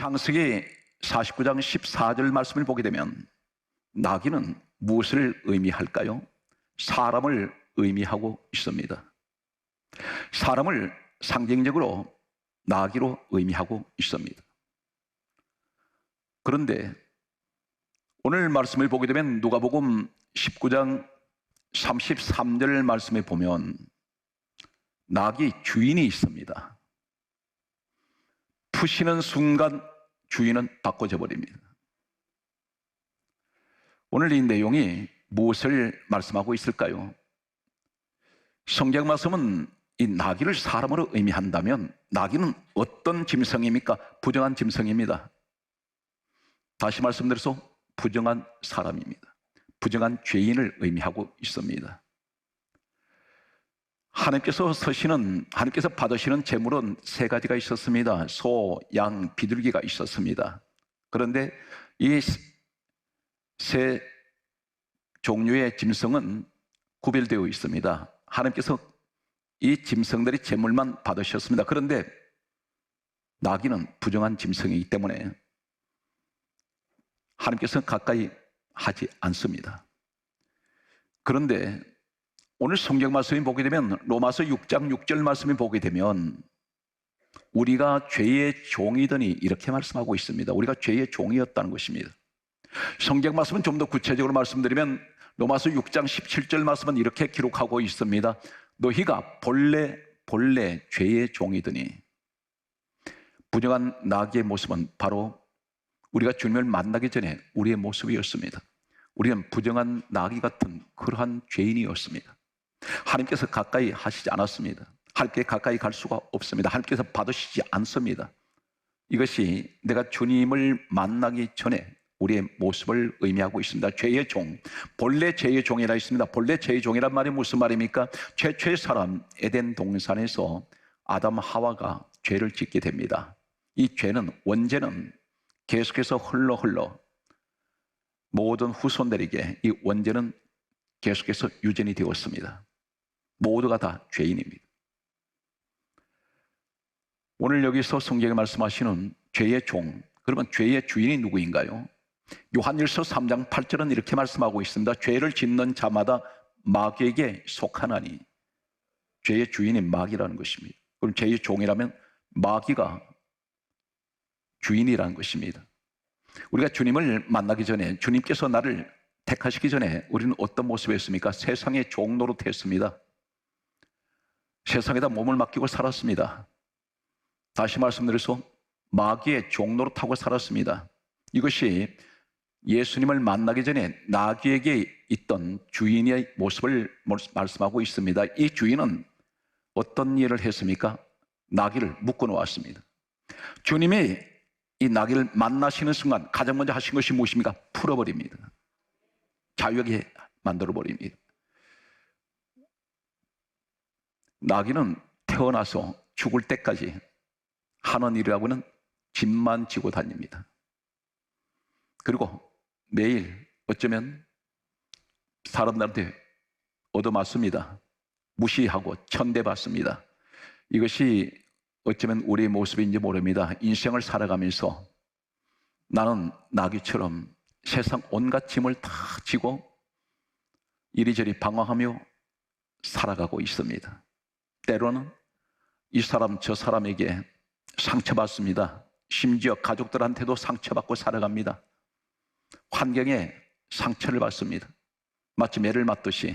창세기 49장 14절 말씀을 보게 되면 나귀는 무엇을 의미할까요? 사람을 의미하고 있습니다. 사람을 상징적으로 나귀로 의미하고 있습니다. 그런데 오늘 말씀을 보게 되면 누가복음 19장 33절 말씀에 보면 나귀 주인이 있습니다. 푸시는 순간 주인은 바꿔져 버립니다. 오늘 이 내용이 무엇을 말씀하고 있을까요? 성경 말씀은 이 나귀를 사람으로 의미한다면 나귀는 어떤 짐승입니까? 부정한 짐승입니다. 다시 말씀드려서 부정한 사람입니다. 부정한 죄인을 의미하고 있습니다. 하나님께서 받으시는 제물은 세 가지가 있었습니다. 소, 양, 비둘기가 있었습니다. 그런데 이 세 종류의 짐승은 구별되어 있습니다. 하나님께서 이 짐승들이 제물만 받으셨습니다. 그런데 나귀는 부정한 짐승이기 때문에 하나님께서는 가까이 하지 않습니다. 그런데 오늘 성경 말씀이 보게 되면 로마서 6장 6절 말씀이 보게 되면 우리가 죄의 종이더니 이렇게 말씀하고 있습니다. 우리가 죄의 종이었다는 것입니다. 성경 말씀은 좀 더 구체적으로 말씀드리면 로마서 6장 17절 말씀은 이렇게 기록하고 있습니다. 너희가 본래 죄의 종이더니. 부정한 나귀의 모습은 바로 우리가 주님을 만나기 전에 우리의 모습이었습니다. 우리는 부정한 나귀 같은 그러한 죄인이었습니다. 하나님께서 가까이 하시지 않았습니다. 하나님께 가까이 갈 수가 없습니다. 하나님께서 받으시지 않습니다. 이것이 내가 주님을 만나기 전에 우리의 모습을 의미하고 있습니다. 죄의 종, 본래 죄의 종이라 있습니다. 본래 죄의 종이란 말이 무슨 말입니까? 최초의 사람 에덴 동산에서 아담 하와가 죄를 짓게 됩니다. 이 죄는 원죄는 계속해서 흘러 모든 후손들에게 이 원죄는 계속해서 유전이 되었습니다. 모두가 다 죄인입니다. 오늘 여기서 성경에 말씀하시는 죄의 종, 그러면 죄의 주인이 누구인가요? 요한일서 3장 8절은 이렇게 말씀하고 있습니다. 죄를 짓는 자마다 마귀에게 속하나니. 죄의 주인이 마귀라는 것입니다. 그럼 죄의 종이라면 마귀가 주인이라는 것입니다. 우리가 주님을 만나기 전에, 주님께서 나를 택하시기 전에 우리는 어떤 모습이었습니까? 세상의 종 노릇했습니다. 세상에다 몸을 맡기고 살았습니다. 다시 말씀드려서 마귀의 종 노릇하고 살았습니다. 이것이 예수님을 만나기 전에 나귀에게 있던 주인의 모습을 말씀하고 있습니다. 이 주인은 어떤 일을 했습니까? 나귀를 묶어 놓았습니다. 주님이 이 나귀를 만나시는 순간 가장 먼저 하신 것이 무엇입니까? 풀어버립니다. 자유하게 만들어버립니다. 나귀는 태어나서 죽을 때까지 하는 일이라고는 짐만 지고 다닙니다. 그리고 매일 어쩌면 사람들한테 얻어맞습니다. 무시하고 천대받습니다. 이것이 어쩌면 우리의 모습인지 모릅니다. 인생을 살아가면서 나는 나귀처럼 세상 온갖 짐을 다 지고 이리저리 방황하며 살아가고 있습니다. 때로는 이 사람 저 사람에게 상처받습니다. 심지어 가족들한테도 상처받고 살아갑니다. 환경에 상처를 받습니다. 마치 매를 맞듯이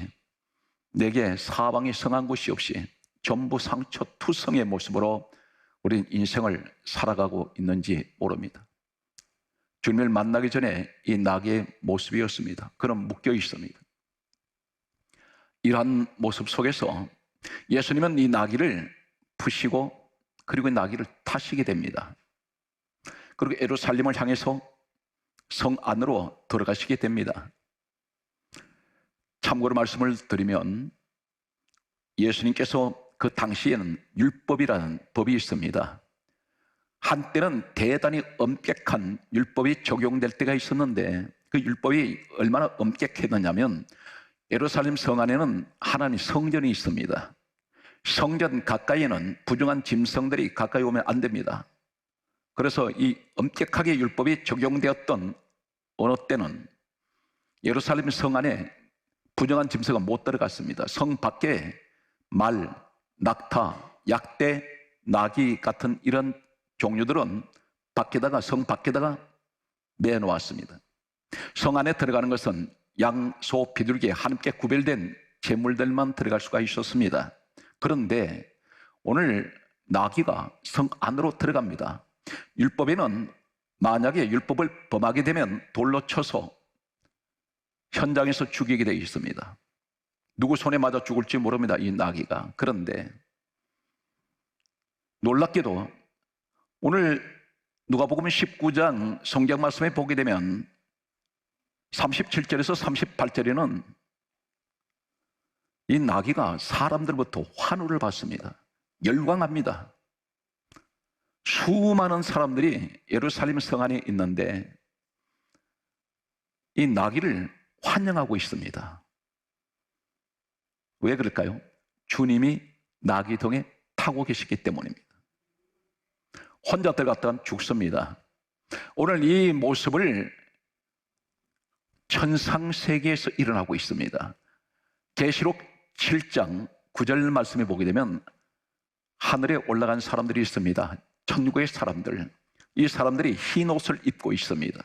내게 사방에 성한 곳이 없이 전부 상처투성의 모습으로 우리는 인생을 살아가고 있는지 모릅니다. 주님을 만나기 전에 이 나귀의 모습이었습니다. 그는 묶여 있습니다. 이러한 모습 속에서 예수님은 이 나귀를 푸시고 그리고 나귀를 타시게 됩니다. 그리고 예루살렘을 향해서 성 안으로 들어가시게 됩니다. 참고로 말씀을 드리면 예수님께서 그 당시에는 율법이라는 법이 있습니다. 한때는 대단히 엄격한 율법이 적용될 때가 있었는데 그 율법이 얼마나 엄격했느냐면 예루살렘 성 안에는 하나님 성전이 있습니다. 성전 가까이에는 부정한 짐승들이 가까이 오면 안 됩니다. 그래서 이 엄격하게 율법이 적용되었던 어느 때는 예루살렘 성 안에 부정한 짐승은 못 들어갔습니다. 성 밖에 말, 낙타, 약대, 나귀 같은 이런 종류들은 성 밖에다가 내놓았습니다. 성 안에 들어가는 것은 양, 소, 비둘기 하나님께 구별된 제물들만 들어갈 수가 있었습니다. 그런데 오늘 나귀가 성 안으로 들어갑니다. 율법에는 만약에 율법을 범하게 되면 돌로 쳐서 현장에서 죽이게 되어 있습니다. 누구 손에 맞아 죽을지 모릅니다, 이 나귀가. 그런데 놀랍게도 오늘 누가복음 19장 성경 말씀에 보게 되면 37절에서 38절에는 이 나귀가 사람들부터 환호를 받습니다. 열광합니다. 수많은 사람들이 예루살렘 성 안에 있는데 이 나귀를 환영하고 있습니다. 왜 그럴까요? 주님이 나귀통에 타고 계시기 때문입니다. 혼자 들어갔다간 죽습니다. 오늘 이 모습을 천상세계에서 일어나고 있습니다. 계시록 7장 9절 말씀에 보게 되면 하늘에 올라간 사람들이 있습니다. 천국의 사람들. 이 사람들이 흰 옷을 입고 있습니다.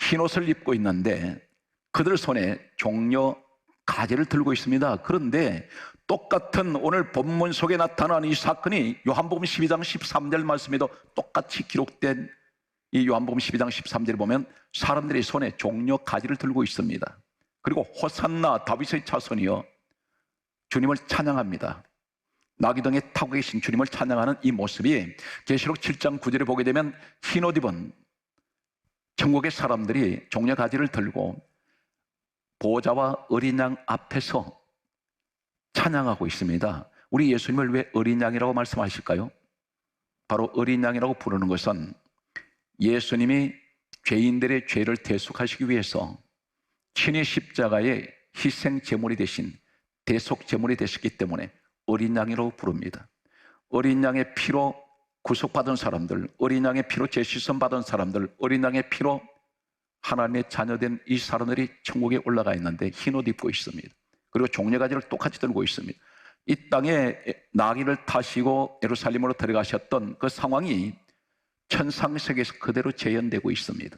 흰 옷을 입고 있는데 그들 손에 종려 가지를 들고 있습니다. 그런데 똑같은 오늘 본문 속에 나타난 이 사건이 요한복음 12장 13절 말씀에도 똑같이 기록된 이 요한복음 12장 13절에 보면 사람들이 손에 종려 가지를 들고 있습니다. 그리고 호산나 다윗의 자손이여 주님을 찬양합니다. 나귀등에 타고 계신 주님을 찬양하는 이 모습이 계시록 7장 9절에 보게 되면 흰 옷 입은 천국의 사람들이 종려 가지를 들고 보호자와 어린 양 앞에서 찬양하고 있습니다. 우리 예수님을 왜 어린 양이라고 말씀하실까요? 바로 어린 양이라고 부르는 것은 예수님이 죄인들의 죄를 대속하시기 위해서 친히 십자가의 희생 제물이 되신 대속 제물이 되셨기 때문에 어린 양이라고 부릅니다. 어린 양의 피로 구속받은 사람들, 어린 양의 피로 재시선 받은 사람들, 어린 양의 피로 하나님의 자녀된 이 사람들이 천국에 올라가 있는데 흰 옷 입고 있습니다. 그리고 종려가지를 똑같이 들고 있습니다. 이 땅에 나귀를 타시고 예루살렘으로 들어가셨던 그 상황이 천상세계에서 그대로 재현되고 있습니다.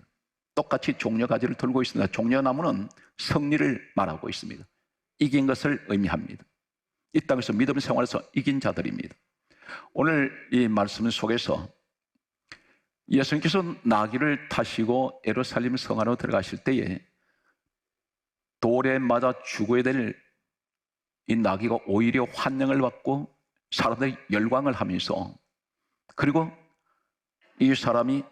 똑같이 종려가지를 들고 있습니다. 종려나무는 승리를 말하고 있습니다. 이긴 것을 의미합니다. 이 땅에서 믿음 생활에서 이긴 자들입니다. 오늘 이 말씀 속에서 예수님께서 나귀를 타시고 예루살렘 성 안으로 들어가실 때에 돌에 맞아 죽어야 될 이 나귀가 오히려 환영을 받고 사람들이 열광을 하면서, 그리고 이 사람이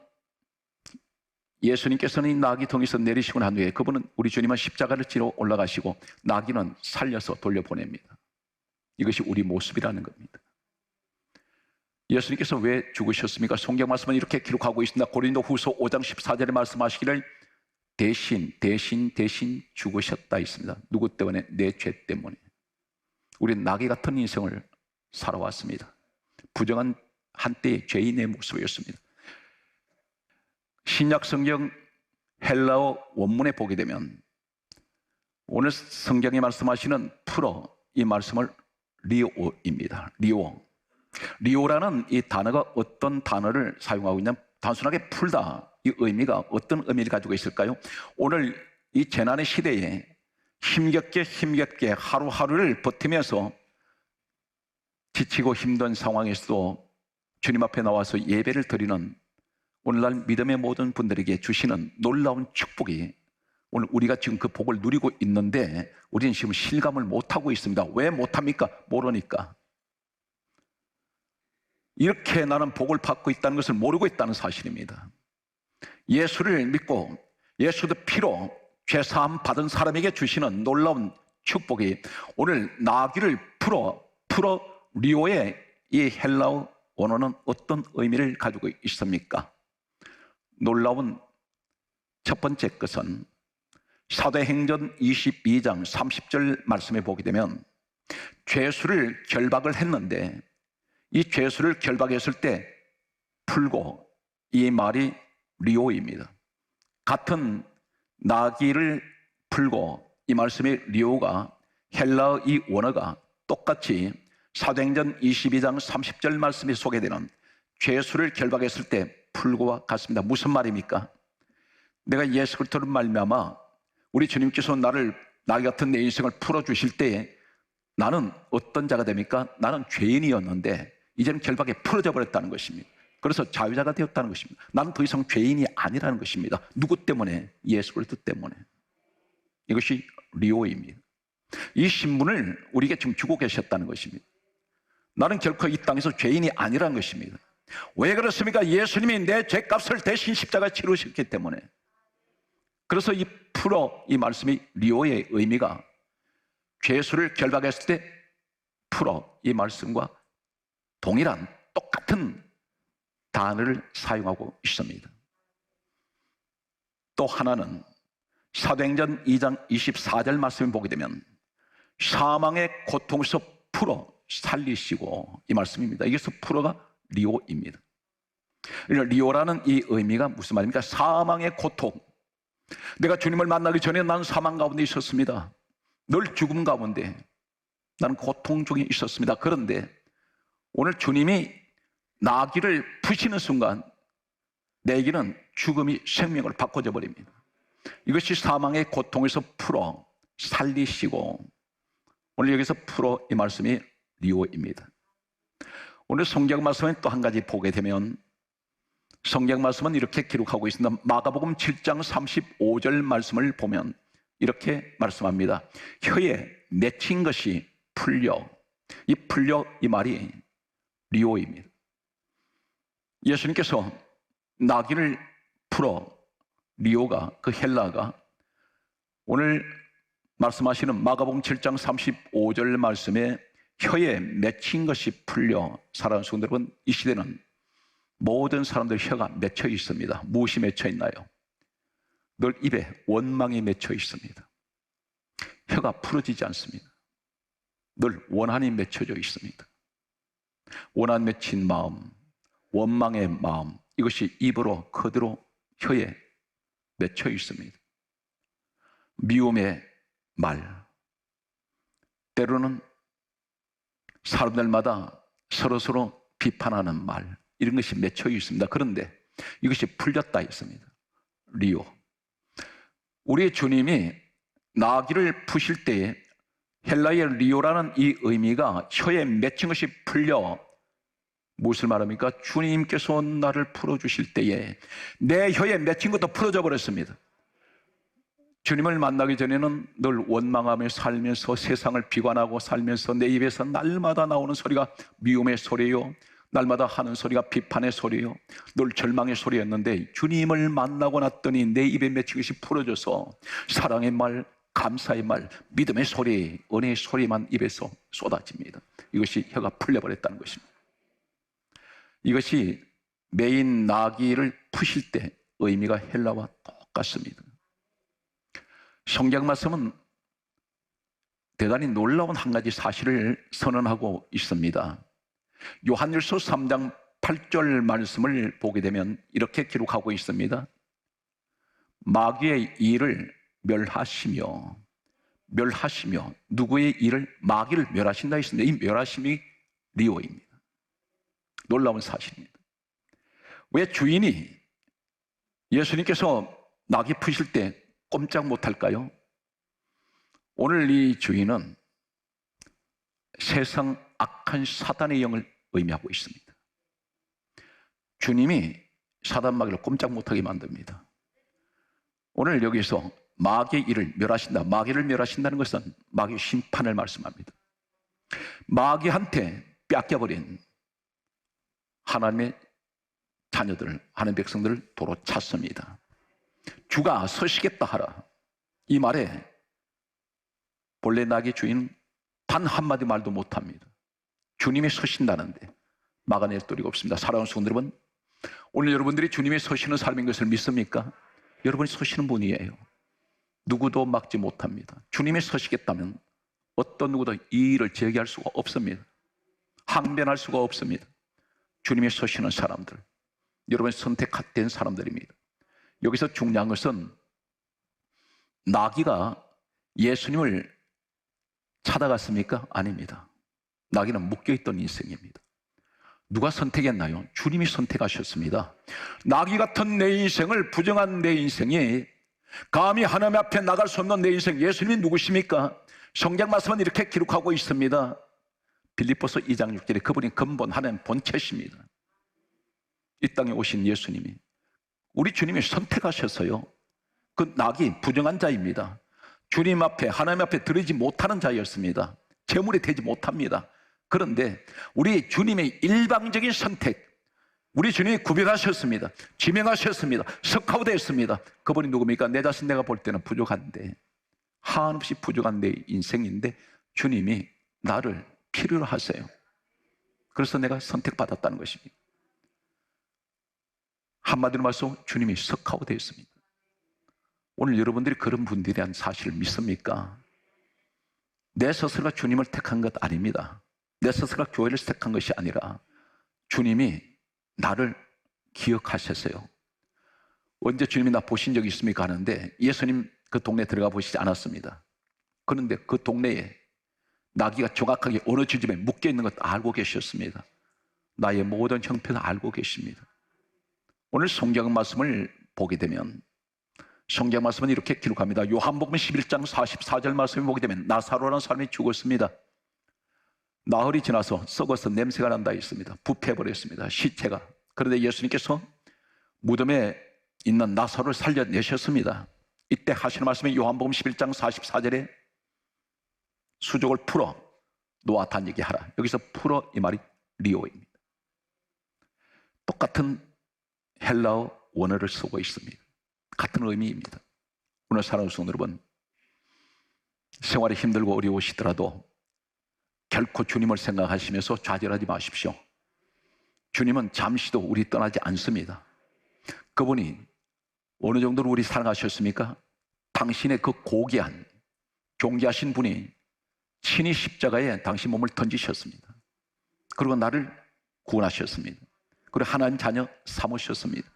예수님께서는 이 나귀통에서 내리시고 난 후에 그분은 우리 주님은 십자가를 지러 올라가시고 나귀는 살려서 돌려보냅니다. 이것이 우리 모습이라는 겁니다. 예수님께서 왜 죽으셨습니까? 성경 말씀은 이렇게 기록하고 있습니다. 고린도후서 5장 14절에 말씀하시기를 대신 죽으셨다 있습니다. 누구 때문에? 내 죄 때문에. 우리는 나귀 같은 인생을 살아왔습니다. 부정한 한때의 죄인의 모습이었습니다. 신약 성경 헬라어 원문에 보게 되면 오늘 성경이 말씀하시는 풀어, 이 말씀을 리오입니다. 리오라는 이 단어가 어떤 단어를 사용하고 있냐면 단순하게 풀다, 이 의미가 어떤 의미를 가지고 있을까요? 오늘 이 재난의 시대에 힘겹게 하루하루를 버티면서 지치고 힘든 상황에서도 주님 앞에 나와서 예배를 드리는 오늘날 믿음의 모든 분들에게 주시는 놀라운 축복이, 오늘 우리가 지금 그 복을 누리고 있는데 우리는 지금 실감을 못하고 있습니다. 왜 못합니까? 모르니까. 이렇게 나는 복을 받고 있다는 것을 모르고 있다는 사실입니다. 예수를 믿고 예수의 피로 죄사함 받은 사람에게 주시는 놀라운 축복이 오늘 나귀를 풀어 리오의 이 헬라어 원어는 어떤 의미를 가지고 있습니까? 놀라운 첫 번째 것은 사도행전 22장 30절 말씀에 보게 되면 죄수를 결박을 했는데 이 죄수를 결박했을 때 풀고 이 말이 리오입니다. 같은 나귀를 풀고, 이 말씀의 리오가 헬라어 이 원어가 똑같이 사도행전 22장 30절 말씀에 소개되는 죄수를 결박했을 때 풀고와 같습니다. 무슨 말입니까? 내가 예수 그리스도를 말미암아 우리 주님께서 나를 나귀 같은 내 인생을 풀어주실 때에 나는 어떤 자가 됩니까? 나는 죄인이었는데 이제는 결박에 풀어져 버렸다는 것입니다. 그래서 자유자가 되었다는 것입니다. 나는 더 이상 죄인이 아니라는 것입니다. 누구 때문에? 예수 그리스도 때문에. 이것이 리오입니다. 이 신분을 우리에게 지금 주고 계셨다는 것입니다. 나는 결코 이 땅에서 죄인이 아니라는 것입니다. 왜 그렇습니까? 예수님이 내 죄값을 대신 십자가에 치르셨기 때문에. 그래서 이 풀어, 이 말씀이 리오의 의미가 죄수를 결박했을 때 풀어, 이 말씀과 동일한 똑같은 단어를 사용하고 있습니다. 또 하나는 사도행전 2장 24절 말씀을 보게 되면 사망의 고통에서 풀어 살리시고, 이 말씀입니다. 이게서 풀어가 리오입니다. 리오라는 이 의미가 무슨 말입니까? 사망의 고통. 내가 주님을 만나기 전에 나는 사망 가운데 있었습니다. 늘 죽음 가운데 나는 고통 중에 있었습니다. 그런데 오늘 주님이 나귀를 푸시는 순간 내게는 죽음이 생명을 바꿔줘 버립니다. 이것이 사망의 고통에서 풀어 살리시고, 오늘 여기서 풀어, 이 말씀이 리오입니다. 오늘 성경 말씀은 또 한 가지 보게 되면 성경 말씀은 이렇게 기록하고 있습니다. 마가복음 7장 35절 말씀을 보면 이렇게 말씀합니다. 혀에 맺힌 것이 풀려. 이 풀려, 이 말이 리오입니다. 예수님께서 나귀를 풀어, 리오가, 그 헬라가 오늘 말씀하시는 마가복음 7장 35절 말씀에 혀에 맺힌 것이 풀려. 사랑하는 성도 여러분, 이 시대는 모든 사람들 혀가 맺혀 있습니다. 무엇이 맺혀 있나요? 늘 입에 원망이 맺혀 있습니다. 혀가 풀어지지 않습니다. 늘 원한이 맺혀져 있습니다. 원한 맺힌 마음, 원망의 마음, 이것이 입으로 그대로 혀에 맺혀 있습니다. 미움의 말, 때로는 사람들마다 서로서로 비판하는 말, 이런 것이 맺혀 있습니다. 그런데 이것이 풀렸다 했습니다. 리오. 우리의 주님이 나귀를 푸실 때에 헬라의 리오라는 이 의미가 혀에 맺힌 것이 풀려. 무엇을 말합니까? 주님께서 나를 풀어주실 때에 내 혀에 맺힌 것도 풀어져 버렸습니다. 주님을 만나기 전에는 늘 원망하며 살면서 세상을 비관하고 살면서 내 입에서 날마다 나오는 소리가 미움의 소리요, 날마다 하는 소리가 비판의 소리요, 늘 절망의 소리였는데 주님을 만나고 났더니 내 입에 맺힌 것이 풀어져서 사랑의 말, 감사의 말, 믿음의 소리, 은혜의 소리만 입에서 쏟아집니다. 이것이 혀가 풀려버렸다는 것입니다. 이것이 메인 나귀를 푸실 때 의미가 헬라와 똑같습니다. 성경 말씀은 대단히 놀라운 한 가지 사실을 선언하고 있습니다. 요한일서 3장 8절 말씀을 보게 되면 이렇게 기록하고 있습니다. 마귀의 일을 멸하시며 누구의 일을? 마귀를 멸하신다 했습니다. 이 멸하심이 리오입니다. 놀라운 사실입니다. 왜 주인이 예수님께서 나귀 푸실 때 꼼짝 못할까요? 오늘 이 주인은 세상 악한 사단의 영을 의미하고 있습니다. 주님이 사단 마귀를 꼼짝 못하게 만듭니다. 오늘 여기서 마귀의 일을 멸하신다. 마귀를 멸하신다는 것은 마귀의 심판을 말씀합니다. 마귀한테 뺏겨버린 하나님의 자녀들, 하나님의 백성들을 도로 찾습니다. 주가 서시겠다 하라. 이 말에 본래 나귀 주인은 단 한마디 말도 못합니다. 주님이 서신다는데 막아낼 도리가 없습니다. 사랑하는 성도 여러분, 오늘 여러분들이 주님이 서시는 삶인 것을 믿습니까? 여러분이 서시는 분이에요. 누구도 막지 못합니다. 주님이 서시겠다면 어떤 누구도 이 일을 제기할 수가 없습니다. 항변할 수가 없습니다. 주님이 서시는 사람들, 여러분이 선택된 사람들입니다. 여기서 중요한 것은 나귀가 예수님을 찾아갔습니까? 아닙니다. 나귀는 묶여있던 인생입니다. 누가 선택했나요? 주님이 선택하셨습니다. 나귀 같은 내 인생을, 부정한 내 인생이 감히 하나님 앞에 나갈 수 없는 내 인생, 예수님이 누구십니까? 성경 말씀은 이렇게 기록하고 있습니다. 빌립보서 2장 6절에 그분이 근본 하나님 본체십니다. 이 땅에 오신 예수님이, 우리 주님이 선택하셨어요. 그 낙이 부정한 자입니다. 주님 앞에, 하나님 앞에 드리지 못하는 자였습니다. 제물이 되지 못합니다. 그런데 우리 주님의 일방적인 선택, 우리 주님이 구별하셨습니다. 지명하셨습니다. 석화되었습니다. 그분이 누굽니까? 내 자신 내가 볼 때는 부족한데, 한없이 부족한 내 인생인데 주님이 나를 필요로 하세요. 그래서 내가 선택받았다는 것입니다. 한마디로 말해서 주님이 석화되었습니다. 오늘 여러분들이 그런 분들이란 사실을 믿습니까? 내 스스로가 주님을 택한 것 아닙니다. 내 스스로가 교회를 택한 것이 아니라 주님이 나를 기억하셨어요. 언제 주님이 나 보신 적이 있습니까? 하는데 예수님 그 동네 들어가 보시지 않았습니다. 그런데 그 동네에 나귀가 정확하게 어느 지점에 묶여 있는 것도 알고 계셨습니다. 나의 모든 형편을 알고 계십니다. 오늘 성경 말씀을 보게 되면 성경 말씀은 이렇게 기록합니다. 요한복음 11장 44절 말씀을 보게 되면 나사로라는 사람이 죽었습니다. 나흘이 지나서 썩어서 냄새가 난다 있습니다. 부패해버렸습니다, 시체가. 그런데 예수님께서 무덤에 있는 나사로를 살려내셨습니다. 이때 하시는 말씀이 요한복음 11장 44절에 수족을 풀어 놓아 다니게 하라. 여기서 풀어 이 말이 리오입니다. 똑같은 헬라어 원어를 쓰고 있습니다. 같은 의미입니다. 오늘 사랑하는 성도 여러분, 생활이 힘들고 어려우시더라도 결코 주님을 생각하시면서 좌절하지 마십시오. 주님은 잠시도 우리 떠나지 않습니다. 그분이 어느 정도로 우리 사랑하셨습니까? 당신의 그 고귀한 존귀하신 분이 친히 십자가에 당신 몸을 던지셨습니다. 그리고 나를 구원하셨습니다. 그리고 하나님 자녀 삼으셨습니다.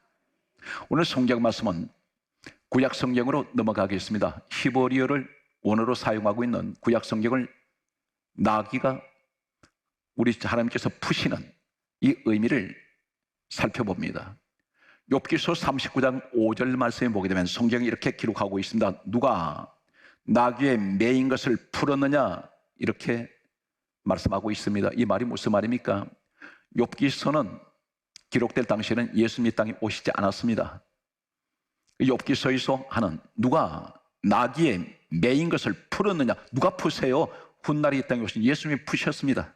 오늘 성경 말씀은 구약 성경으로 넘어가겠습니다. 히브리어를 원어로 사용하고 있는 구약 성경을 나귀가 우리 하나님께서 푸시는 이 의미를 살펴봅니다. 욥기서 39장 5절 말씀에 보게 되면 성경이 이렇게 기록하고 있습니다. 누가 나귀의 매인 것을 풀었느냐, 이렇게 말씀하고 있습니다. 이 말이 무슨 말입니까? 욥기서는 기록될 당시에는 예수님이 땅에 오시지 않았습니다. 욥기서에서 하는 누가 나귀의 매인 것을 풀었느냐, 누가 푸세요? 훗날에 이 땅에 오신 예수님이 푸셨습니다.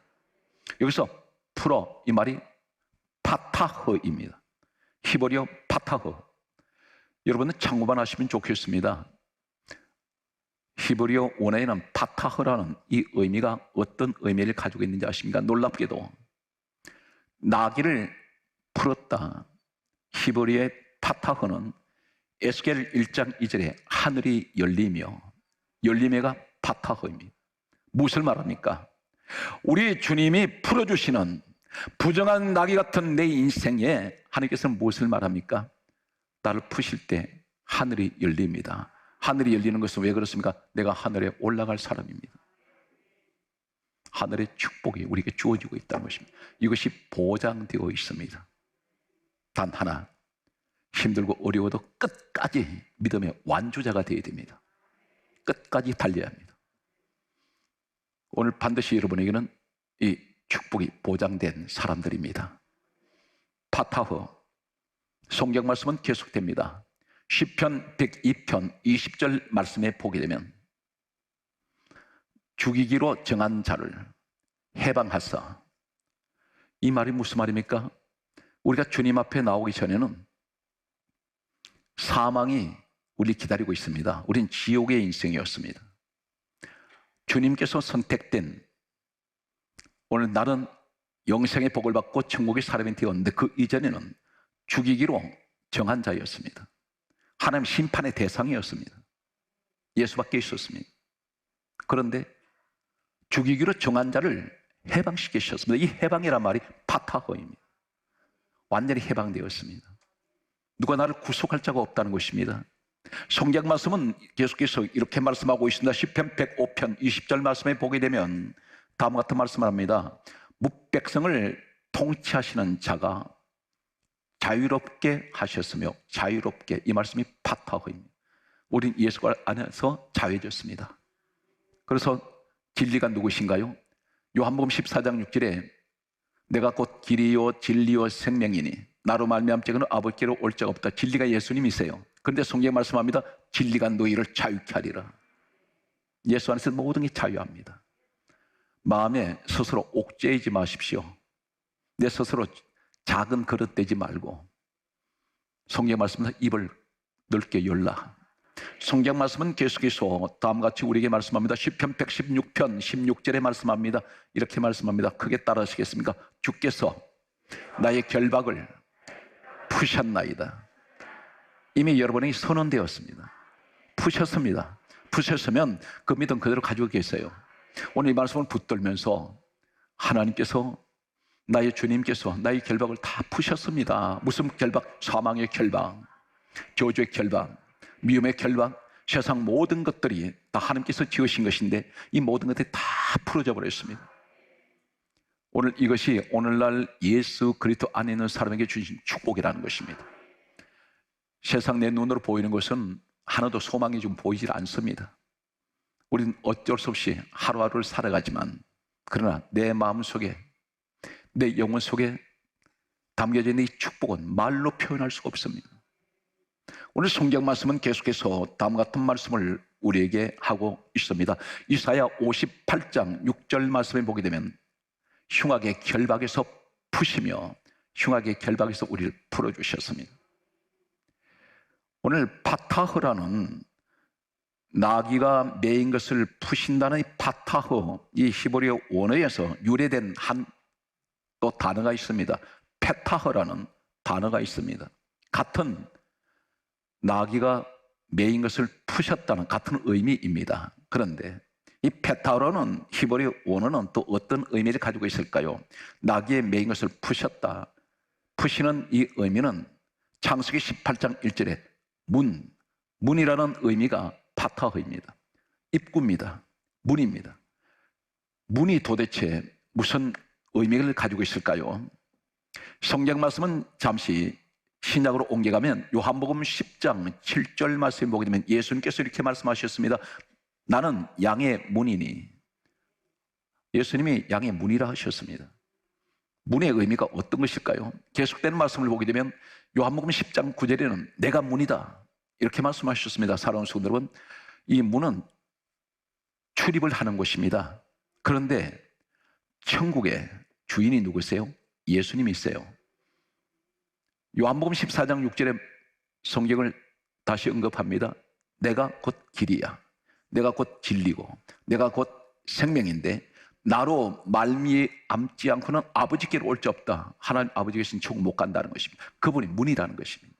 여기서 풀어, 이 말이 파타흐입니다. 히브리어 파타흐. 여러분은 참고만 하시면 좋겠습니다. 히브리어 원어에는 파타흐라는 이 의미가 어떤 의미를 가지고 있는지 아십니까? 놀랍게도 나귀를 풀었다. 히브리어의 파타흐는 에스겔 1장 2절에 하늘이 열리며, 열림에가 파타흐입니다. 무엇을 말합니까? 우리 주님이 풀어주시는 부정한 나귀 같은 내 인생에 하나님께서는 무엇을 말합니까? 나를 푸실 때 하늘이 열립니다. 하늘이 열리는 것은 왜 그렇습니까? 내가 하늘에 올라갈 사람입니다. 하늘의 축복이 우리에게 주어지고 있다는 것입니다. 이것이 보장되어 있습니다. 단 하나, 힘들고 어려워도 끝까지 믿음의 완주자가 되어야 됩니다. 끝까지 달려야 합니다. 오늘 반드시 여러분에게는 이 축복이 보장된 사람들입니다. 파타흐. 성경 말씀은 계속됩니다. 시편 102편 20절 말씀에 보게 되면 죽이기로 정한 자를 해방하사. 이 말이 무슨 말입니까? 우리가 주님 앞에 나오기 전에는 사망이 우리 기다리고 있습니다. 우린 지옥의 인생이었습니다. 주님께서 선택된, 오늘 나는 영생의 복을 받고 천국의 사람이 되었는데 그 이전에는 죽이기로 정한 자였습니다. 하나님 심판의 대상이었습니다. 예수밖에 있었습니다. 그런데 죽이기로 정한 자를 해방시키셨습니다. 이 해방이란 말이 파타허입니다. 완전히 해방되었습니다. 누가 나를 구속할 자가 없다는 것입니다. 성경 말씀은 계속해서 이렇게 말씀하고 있습니다. 시편 105편 20절 말씀에 보게 되면 다음과 같은 말씀을 합니다. 백성을 통치하시는 자가 자유롭게 하셨으며, 자유롭게, 이 말씀이 파타허입니다. 우린 예수 안에서 자유해졌습니다. 그래서 진리가 누구신가요? 요한복음 14장 6절에 내가 곧 길이요 진리요 생명이니 나로 말미암 자는 아버지께로 올 자가 없다. 진리가 예수님이세요. 그런데 성경 말씀합니다. 진리가 너희를 자유케 하리라. 예수 안에서 모든 게 자유합니다. 마음에 스스로 옥죄이지 마십시오. 내 스스로 작은 그릇 되지 말고 성경 말씀은 입을 넓게 열라. 성경 말씀은 계속해서 다음과 같이 우리에게 말씀합니다. 시편 116편 16절에 말씀합니다. 이렇게 말씀합니다. 크게 따라하시겠습니까? 주께서 나의 결박을 푸셨나이다. 이미 여러분이 선언되었습니다. 푸셨습니다. 푸셨으면 그 믿음 그대로 가지고 계세요. 오늘 이 말씀을 붙들면서 하나님께서, 나의 주님께서 나의 결박을 다 푸셨습니다. 무슨 결박? 사망의 결박, 저주의 결박, 미움의 결박, 세상 모든 것들이 다 하나님께서 지으신 것인데 이 모든 것들이 다 풀어져 버렸습니다. 오늘 이것이 오늘날 예수 그리스도 안에 있는 사람에게 주신 축복이라는 것입니다. 세상 내 눈으로 보이는 것은 하나도 소망이 좀 보이질 않습니다. 우리는 어쩔 수 없이 하루하루를 살아가지만, 그러나 내 마음속에, 내 영혼 속에 담겨져 있는 이 축복은 말로 표현할 수가 없습니다. 오늘 성경 말씀은 계속해서 다음과 같은 말씀을 우리에게 하고 있습니다. 이사야 58장 6절 말씀에 보게 되면 흉악의 결박에서 푸시며 흉악의 결박에서 우리를 풀어주셨습니다. 오늘 파타흐라는 나귀가 메인 것을 푸신다는 이 파타흐, 이 히브리어 원어에서 유래된 한 또 단어가 있습니다. 페타흐라는 단어가 있습니다. 같은 나귀가 메인 것을 푸셨다는 같은 의미입니다. 그런데 이 페타흐라는 히브리어 원어는 또 어떤 의미를 가지고 있을까요? 나귀의 메인 것을 푸셨다. 푸시는 이 의미는 창세기 18장 1절에 문이라는 의미가 파타흐입니다. 입구입니다. 문입니다. 문이 도대체 무슨 의미를 가지고 있을까요? 성경 말씀은 잠시 신약으로 옮겨가면 요한복음 10장 7절 말씀을 보게 되면 예수님께서 이렇게 말씀하셨습니다. 나는 양의 문이니. 예수님이 양의 문이라 하셨습니다. 문의 의미가 어떤 것일까요? 계속되는 말씀을 보게 되면 요한복음 10장 9절에는 내가 문이다 이렇게 말씀하셨습니다. 사랑하는 성도 여러분, 이 문은 출입을 하는 곳입니다. 그런데 천국의 주인이 누구세요? 예수님이세요. 요한복음 14장 6절에 성경을 다시 언급합니다. 내가 곧 길이야. 내가 곧 진리고 내가 곧 생명인데 나로 말미암지 않고는 아버지께로 올 수 없다. 하나님 아버지 계신 천국 못 간다는 것입니다. 그분이 문이라는 것입니다.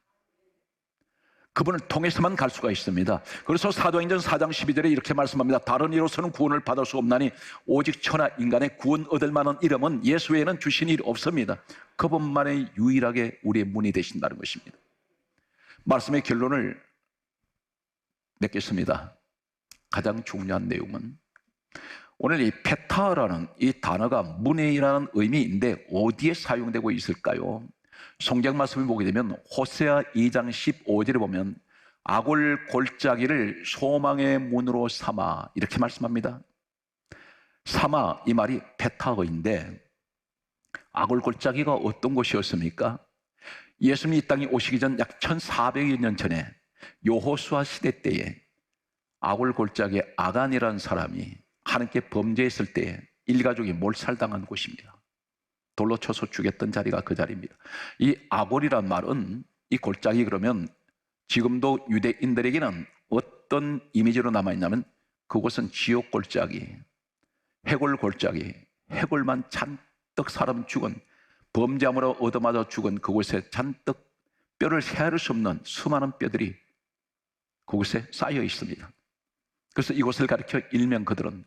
그분을 통해서만 갈 수가 있습니다. 그래서 사도행전 4장 12절에 이렇게 말씀합니다. 다른 이로서는 구원을 받을 수 없나니 오직 천하 인간의 구원 얻을 만한 이름은 예수 외에는 주신 일이 없습니다. 그분만이 유일하게 우리의 문이 되신다는 것입니다. 말씀의 결론을 맺겠습니다. 가장 중요한 내용은 오늘 이 페타라는 이 단어가 문이라는 의미인데 어디에 사용되고 있을까요? 성경 말씀을 보게 되면 호세아 2장 15절에 보면 아골 골짜기를 소망의 문으로 삼아 이렇게 말씀합니다. 삼아 이 말이 페타어인데 아골 골짜기가 어떤 곳이었습니까? 예수님이 이 땅에 오시기 전 약 1400여 년 전에 여호수아 시대 때에 아골 골짜기에 아간이라는 사람이 하나님께 범죄했을 때에 일가족이 몰살당한 곳입니다. 돌로 쳐서 죽였던 자리가 그 자리입니다. 이 아골이란 말은 이 골짜기 그러면 지금도 유대인들에게는 어떤 이미지로 남아있냐면 그곳은 지옥 골짜기, 해골 골짜기, 해골만 잔뜩 사람 죽은 범죄함으로 얻어맞아 죽은 그곳에 잔뜩 뼈를 헤아릴 수 없는 수많은 뼈들이 그곳에 쌓여 있습니다. 그래서 이곳을 가리켜 일명 그들은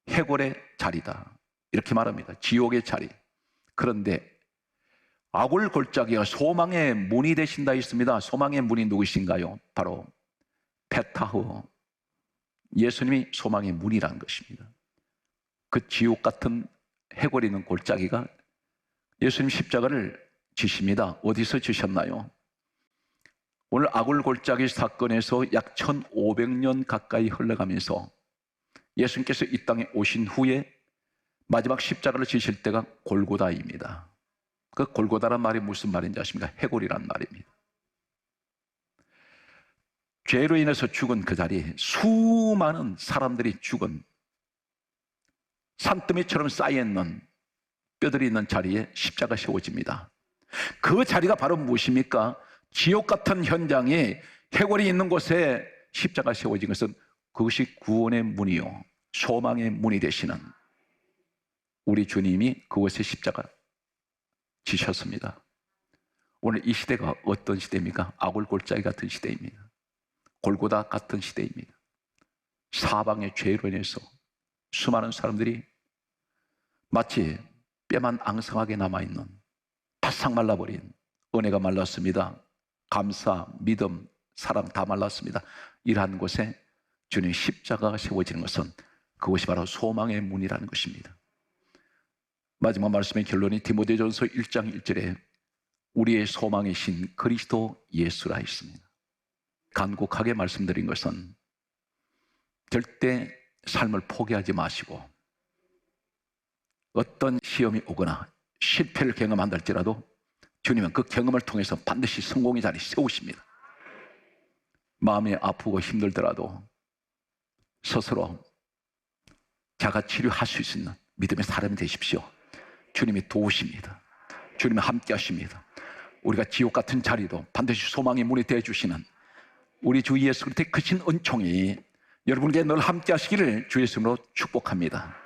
해골의 자리다 이렇게 말합니다. 지옥의 자리. 그런데 아굴 골짜기가 소망의 문이 되신다 했습니다. 소망의 문이 누구신가요? 바로 페타흐, 예수님이 소망의 문이라는 것입니다. 그 지옥 같은 해골 있는 골짜기가 예수님 십자가를 지십니다. 어디서 지셨나요? 오늘 아굴 골짜기 사건에서 약 1500년 가까이 흘러가면서 예수님께서 이 땅에 오신 후에 마지막 십자가를 지실 때가 골고다입니다. 그 골고다란 말이 무슨 말인지 아십니까? 해골이란 말입니다. 죄로 인해서 죽은 그 자리에 수많은 사람들이 죽은 산더미처럼 쌓여있는 뼈들이 있는 자리에 십자가 세워집니다. 그 자리가 바로 무엇입니까? 지옥 같은 현장에 해골이 있는 곳에 십자가 세워진 것은 그것이 구원의 문이요, 소망의 문이 되시는 우리 주님이 그곳에 십자가 지셨습니다. 오늘 이 시대가 어떤 시대입니까? 아굴 골짜기 같은 시대입니다. 골고다 같은 시대입니다. 사방의 죄로 인해서 수많은 사람들이 마치 뼈만 앙상하게 남아있는 바싹 말라버린, 은혜가 말랐습니다. 감사, 믿음, 사랑 다 말랐습니다. 이러한 곳에 주님의 십자가가 세워지는 것은 그것이 바로 소망의 문이라는 것입니다. 마지막 말씀의 결론이 디모데전서 1장 1절에 우리의 소망이신 그리스도 예수라 했습니다. 간곡하게 말씀드린 것은 절대 삶을 포기하지 마시고 어떤 시험이 오거나 실패를 경험한다 할지라도 주님은 그 경험을 통해서 반드시 성공의 자리 세우십니다. 마음이 아프고 힘들더라도 스스로 자가 치료할 수 있는 믿음의 사람이 되십시오. 주님이 도우십니다. 주님이 함께 하십니다. 우리가 지옥 같은 자리도 반드시 소망의 문이 되어주시는 우리 주 예수 그리스도의 크신 은총이 여러분께 늘 함께 하시기를 주 예수님으로 축복합니다.